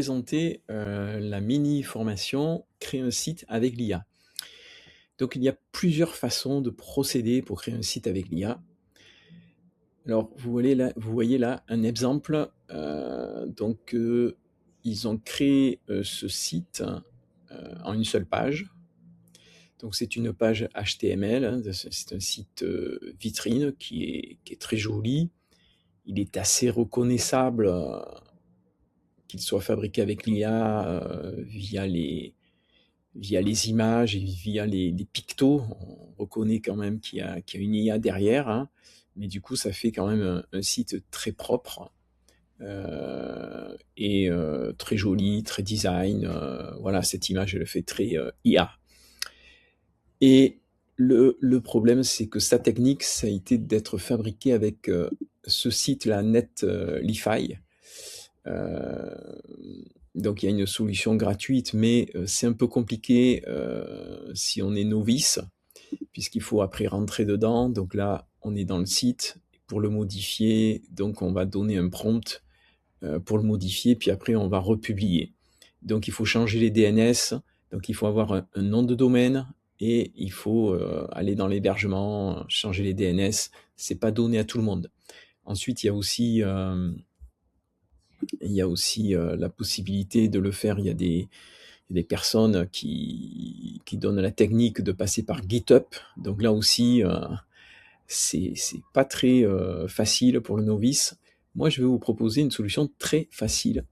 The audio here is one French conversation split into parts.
présenter la mini-formation «Créer un site avec l'IA». Donc il y a plusieurs façons de procéder pour créer un site avec l'IA. Alors vous voyez là un exemple. Ils ont créé ce site en une seule page. Donc c'est une page HTML, hein, c'est un site vitrine qui est très joli. Il est assez reconnaissable qu'il soit fabriqué avec l'IA via les images et via les pictos. On reconnaît quand même qu'il y a une IA derrière, hein, mais du coup ça fait quand même un site très propre et très joli, très design. Voilà, cette image elle fait très IA. Et le problème, c'est que sa technique, ça a été d'être fabriqué avec ce site-là, Netlify. Donc il y a une solution gratuite, mais c'est un peu compliqué si on est novice, puisqu'il faut après rentrer dedans. Donc là, on est dans le site. Pour le modifier, donc on va donner un prompt pour le modifier, puis après on va republier. Donc il faut changer les DNS, donc il faut avoir un nom de domaine, et il faut aller dans l'hébergement, changer les DNS. C'est pas donné à tout le monde. Ensuite, il y a aussi la possibilité de le faire. Il y a des personnes qui donnent la technique de passer par GitHub. Donc là aussi, c'est pas très facile pour le novice. Moi, je vais vous proposer une solution très facile.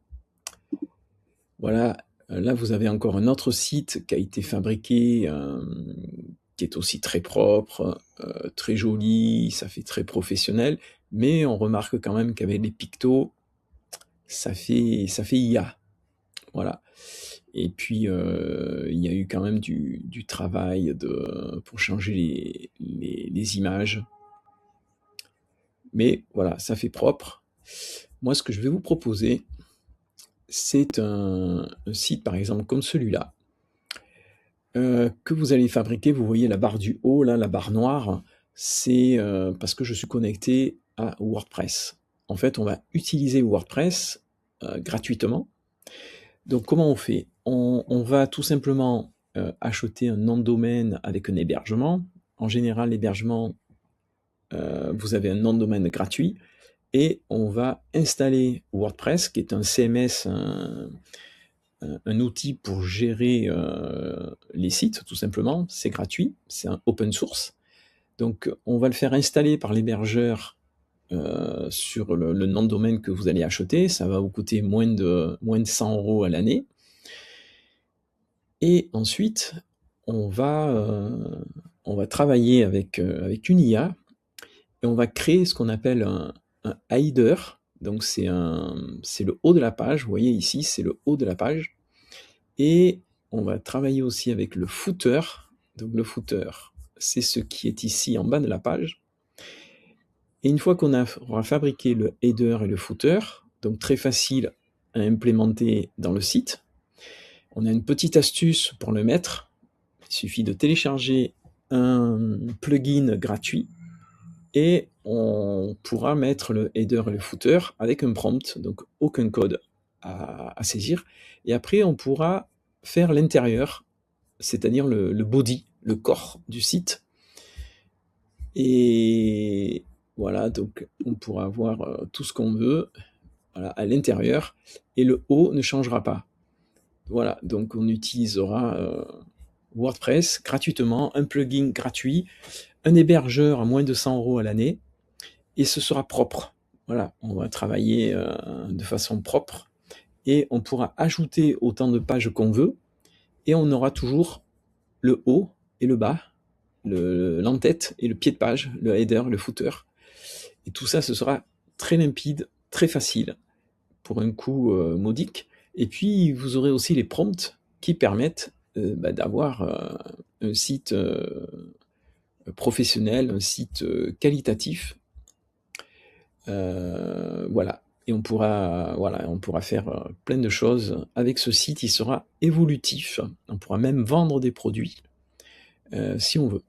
Voilà, là vous avez encore un autre site qui a été fabriqué, qui est aussi très propre, très joli, ça fait très professionnel, mais on remarque quand même qu'avec les pictos, ça fait IA. Voilà. Et puis il y a eu quand même du travail pour changer les images. Mais voilà, ça fait propre. Moi, ce que je vais vous proposer, c'est un site, par exemple, comme celui-là, que vous allez fabriquer. Vous voyez la barre du haut, là, la barre noire, c'est parce que je suis connecté à WordPress. En fait, on va utiliser WordPress gratuitement. Donc, comment on fait ? On va tout simplement acheter un nom de domaine avec un hébergement. En général, l'hébergement, vous avez un nom de domaine gratuit, et on va installer WordPress, qui est un CMS, un outil pour gérer les sites, tout simplement. C'est gratuit, c'est un open source. Donc, on va le faire installer par l'hébergeur sur le nom de domaine que vous allez acheter. Ça va vous coûter moins de 100 € à l'année. Et ensuite, on va travailler avec une IA, et on va créer ce qu'on appelle un header. Donc c'est le haut de la page. Vous voyez ici, c'est le haut de la page. Et on va travailler aussi avec le footer. Donc le footer, c'est ce qui est ici en bas de la page. Et une fois qu'on aura fabriqué le header et le footer, donc très facile à implémenter dans le site, on a une petite astuce pour le mettre. Il suffit de télécharger un plugin gratuit, et on pourra mettre le header et le footer avec un prompt, donc aucun code à saisir. Et après, on pourra faire l'intérieur, c'est-à-dire le body, le corps du site. Et voilà, donc on pourra avoir tout ce qu'on veut, voilà, à l'intérieur, et le haut ne changera pas. Voilà, donc on utilisera WordPress gratuitement, un plugin gratuit, un hébergeur à moins de 100 € à l'année, et ce sera propre. Voilà, on va travailler de façon propre, et on pourra ajouter autant de pages qu'on veut, et on aura toujours le haut et le bas, l'entête et le pied de page, le header, le footer. Et tout ça, ce sera très limpide, très facile, pour un coût modique. Et puis, vous aurez aussi les prompts qui permettent d'avoir un site professionnel, un site qualitatif. Voilà. Et on pourra faire plein de choses avec ce site. Il sera évolutif. On pourra même vendre des produits si on veut.